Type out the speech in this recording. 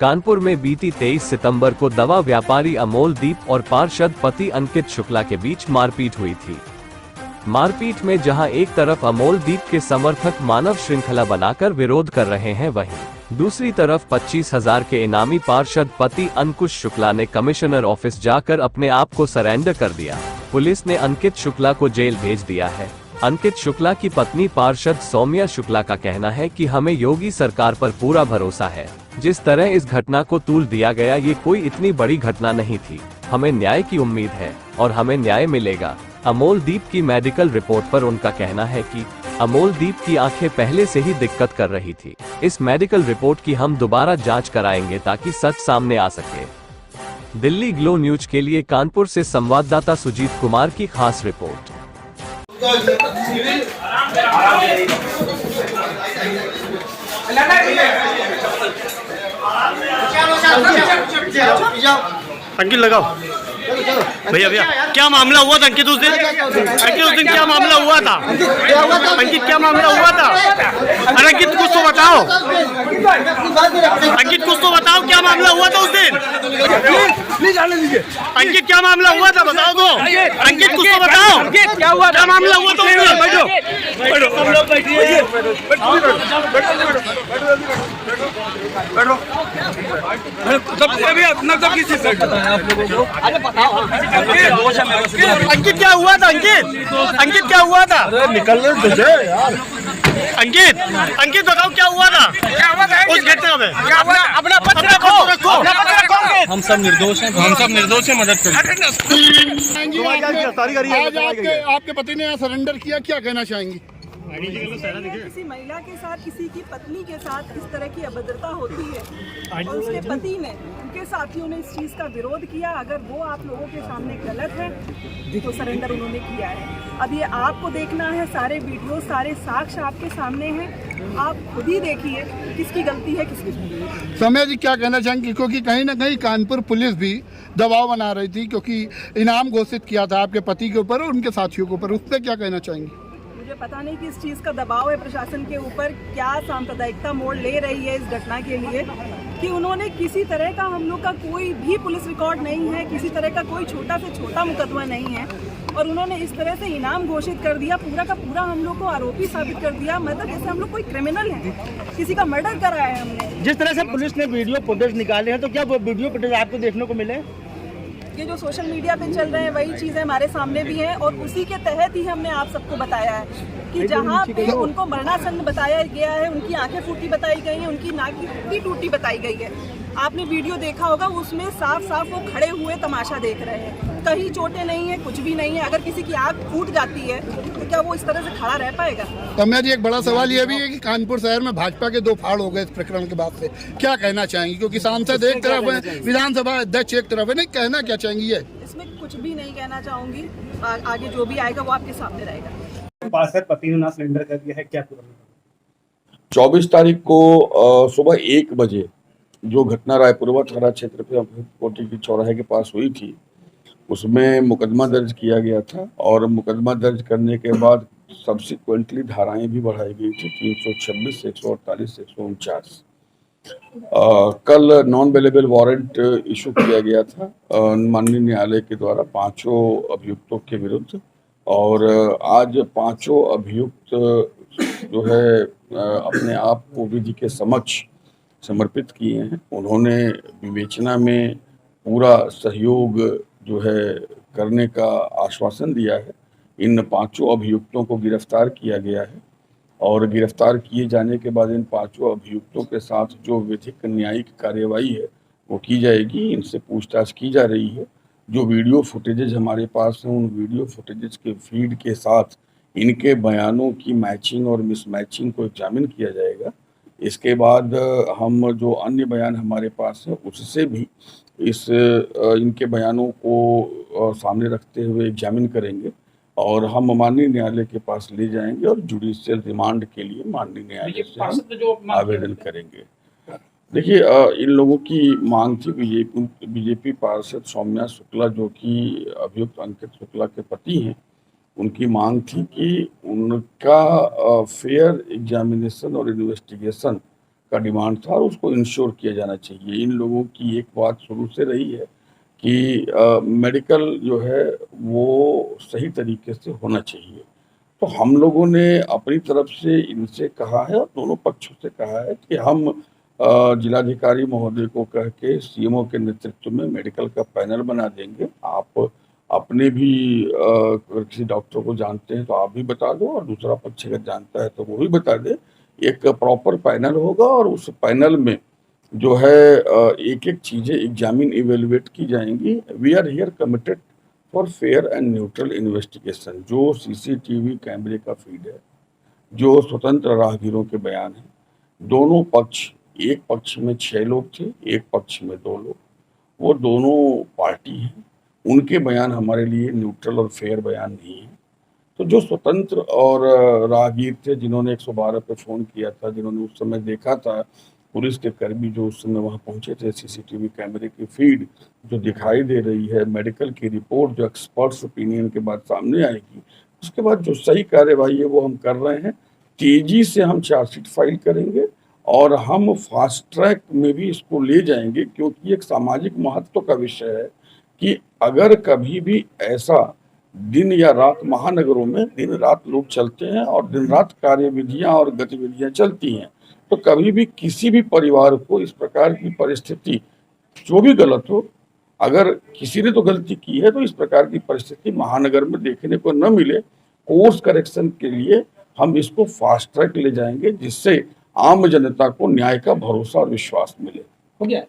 कानपुर में बीती 23 सितंबर को दवा व्यापारी अमोल दीप और पार्षद पति अंकित शुक्ला के बीच मारपीट हुई थी। मारपीट में जहां एक तरफ अमोल दीप के समर्थक मानव श्रृंखला बनाकर विरोध कर रहे हैं, वहीं दूसरी तरफ 25,000 के इनामी पार्षद पति अंकुश शुक्ला ने कमिश्नर ऑफिस जाकर अपने आप को सरेंडर कर दिया। पुलिस ने अंकित शुक्ला को जेल भेज दिया है। अंकित शुक्ला की पत्नी पार्षद सौम्या शुक्ला का कहना है कि हमें योगी सरकार पर पूरा भरोसा है। जिस तरह इस घटना को तूल दिया गया, ये कोई इतनी बड़ी घटना नहीं थी। हमें न्याय की उम्मीद है और हमें न्याय मिलेगा। अमोल दीप की मेडिकल रिपोर्ट पर उनका कहना है कि अमोल दीप की आंखें पहले से ही दिक्कत कर रही थी। इस मेडिकल रिपोर्ट की हम दोबारा जांच कराएंगे ताकि सच सामने आ सके। दिल्ली ग्लो न्यूज के लिए कानपुर से संवाददाता सुजीत कुमार की खास रिपोर्ट। अंकित लगाओ भैया भैया, क्या मामला हुआ था अंकित उस दिन? अंकित उस दिन क्या मामला हुआ था? अंकित क्या मामला हुआ था? अरे अंकित कुछ तो बताओ, अंकित कुछ तो बताओ, क्या मामला हुआ था उस दिन? अंकित क्या मामला हुआ था बताओ तो। अंकित कुछ तो बताओ, क्या हुआ, क्या मामला हुआ था उस दिन? बैठो अंकित क्या हुआ था? अंकित क्या हुआ था? निकलने तुझे यार। अंकित बताओ क्या हुआ था? उस घटना में अपना पत्र रखो। हम सब निर्दोष हैं, मदद करें। आपके पति ने यहाँ सरेंडर किया, क्या कहना चाहेंगी? किसी महिला के साथ, किसी की पत्नी के साथ इस तरह की अभद्रता होती है और उसके पति ने, उनके साथियों ने इस चीज़ का विरोध किया। अगर वो आप लोगों के सामने गलत है तो सरेंडर उन्होंने किया है। अब ये आपको देखना है, सारे वीडियो, सारे साक्ष्य आपके सामने हैं। आप खुद ही देखिए किसकी गलती है, किसकी नहीं। सौम्या जी क्या कहना चाहेंगे, क्योंकि कहीं ना कहीं कानपुर पुलिस भी दबाव बना रही थी, क्योंकि इनाम घोषित किया था आपके पति के ऊपर और उनके साथियों के ऊपर, उस पर क्या कहना चाहेंगे? मुझे पता नहीं कि इस चीज़ का दबाव है प्रशासन के ऊपर, क्या सांप्रदायिकता मोड़ ले रही है इस घटना के लिए, कि उन्होंने किसी तरह का, हम लोग का कोई भी पुलिस रिकॉर्ड नहीं है, किसी तरह का कोई छोटा से छोटा मुकदमा नहीं है, और उन्होंने इस तरह से इनाम घोषित कर दिया, पूरा का पूरा हम लोग को आरोपी साबित कर दिया। मतलब जैसे हम लोग कोई क्रिमिनल है, किसी का मर्डर कराया है हमने। जिस तरह से पुलिस ने वीडियो फुटेज निकाले हैं, तो क्या वो वीडियो फुटेज आपको देखने को मिले? ये जो सोशल मीडिया पे चल रहे हैं वही चीज़ें हमारे सामने भी हैं, और उसी के तहत ही हमने आप सबको बताया है कि जहाँ पे उनको मरणासन्न बताया गया है, उनकी आंखें फूटी बताई गई हैं, उनकी नाक की फूटी टूटी बताई गई है। आपने वीडियो देखा होगा, उसमें साफ साफ वो खड़े हुए तमाशा देख रहे हैं, कहीं चोटें नहीं है, कुछ भी नहीं है। अगर किसी की आंख फूट जाती है तो क्या वो इस तरह से खड़ा रह पाएगा? सौम्या जी, एक बड़ा सवाल ये भी है कि कानपुर शहर में भाजपा के दो फाड़ हो गए इस प्रकरण के बाद से, क्या कहना चाहेंगी? क्योंकि सांसद एक तरफ है, विधानसभा अध्यक्ष एक तरफ है, नहीं कहना क्या चाहेंगी? ये इसमें कुछ भी नहीं कहना चाहूंगी, आगे जो भी आएगा वो आपके सामने रहेगा। पार्षद पति ने ना सरेंडर कर दिया है, क्या पूरा? 24 तारीख को सुबह 1 बजे जो घटना रायपुरवा थाना क्षेत्र पे कोटी की चौराहे के पास हुई थी, उसमें मुकदमा दर्ज किया गया था, और मुकदमा दर्ज करने के बाद सब्सिक्वेंटली धाराएं भी बढ़ाई गई थी, 326, 148, 149। कल नॉन अवेलेबल वारंट इशू किया गया था माननीय न्यायालय के द्वारा 5 अभियुक्तों के विरुद्ध, और आज 5 अभियुक्त जो है अपने आप को विधि के समक्ष समर्पित किए हैं। उन्होंने विवेचना में पूरा सहयोग जो है करने का आश्वासन दिया है। इन 5 अभियुक्तों को गिरफ्तार किया गया है, और गिरफ्तार किए जाने के बाद इन 5 अभियुक्तों के साथ जो विधिक न्यायिक कार्यवाही है वो की जाएगी। इनसे पूछताछ की जा रही है। जो वीडियो फुटेजेज हमारे पास हैं, उन वीडियो फुटेजेज के फीड के साथ इनके बयानों की मैचिंग और मिसमैचिंग को एग्जामिन किया जाएगा। इसके बाद हम जो अन्य बयान हमारे पास है उससे भी इनके बयानों को सामने रखते हुए एग्जामिन करेंगे, और हम माननीय न्यायालय के पास ले जाएंगे और जुडिशियल रिमांड के लिए माननीय न्यायालय से आवेदन करेंगे। देखिए, इन लोगों की मांग थी, बीजेपी पार्षद सौम्या शुक्ला जो कि अभियुक्त अंकित शुक्ला के पति हैं, उनकी मांग थी कि उनका फेयर एग्जामिनेशन और इन्वेस्टिगेशन का डिमांड था और उसको इंश्योर किया जाना चाहिए। इन लोगों की एक बात शुरू से रही है कि मेडिकल जो है वो सही तरीके से होना चाहिए। तो हम लोगों ने अपनी तरफ से इनसे कहा है और दोनों पक्षों से कहा है कि हम जिलाधिकारी महोदय को कह के सीएमओ के नेतृत्व में मेडिकल का पैनल बना देंगे। आप अपने भी अगर किसी डॉक्टर को जानते हैं तो आप भी बता दो और दूसरा पक्ष अगर जानता है तो वो भी बता दे। एक प्रॉपर पैनल होगा और उस पैनल में जो है एक एक चीज़ें एग्जामिन इवेलुएट की जाएंगी। We are here committed for fair and neutral investigation. जो सीसीटीवी कैमरे का फीड है, जो स्वतंत्र राहगीरों के बयान है, दोनों पक्ष, एक पक्ष में 6 लोग थे, एक पक्ष में 2 लोग, वो दोनों पार्टी हैं, उनके बयान हमारे लिए न्यूट्रल और फेयर बयान नहीं है। तो जो स्वतंत्र और राहगीर थे जिन्होंने 112 पे फ़ोन किया था, जिन्होंने उस समय देखा था, पुलिस के कर्मी जो उस समय वहाँ पहुँचे थे, सीसीटीवी कैमरे की फीड जो दिखाई दे रही है, मेडिकल की रिपोर्ट जो एक्सपर्ट्स ओपिनियन के बाद सामने आएगी, उसके बाद जो सही कार्यवाही है वो हम कर रहे हैं। तेज़ी से हम चार्जशीट फाइल करेंगे और हम फास्ट ट्रैक में भी इसको ले जाएंगे, क्योंकि एक सामाजिक महत्व का विषय है कि अगर कभी भी ऐसा दिन या रात, महानगरों में दिन रात लोग चलते हैं और दिन रात कार्यविधियां और गतिविधियां चलती हैं, तो कभी भी किसी भी परिवार को इस प्रकार की परिस्थिति, जो भी गलत हो, अगर किसी ने तो गलती की है, तो इस प्रकार की परिस्थिति महानगर में देखने को न मिले। कोर्स करेक्शन के लिए हम इसको फास्ट ट्रैक ले जाएंगे, जिससे आम जनता को न्याय का भरोसा और विश्वास मिले। हो गया।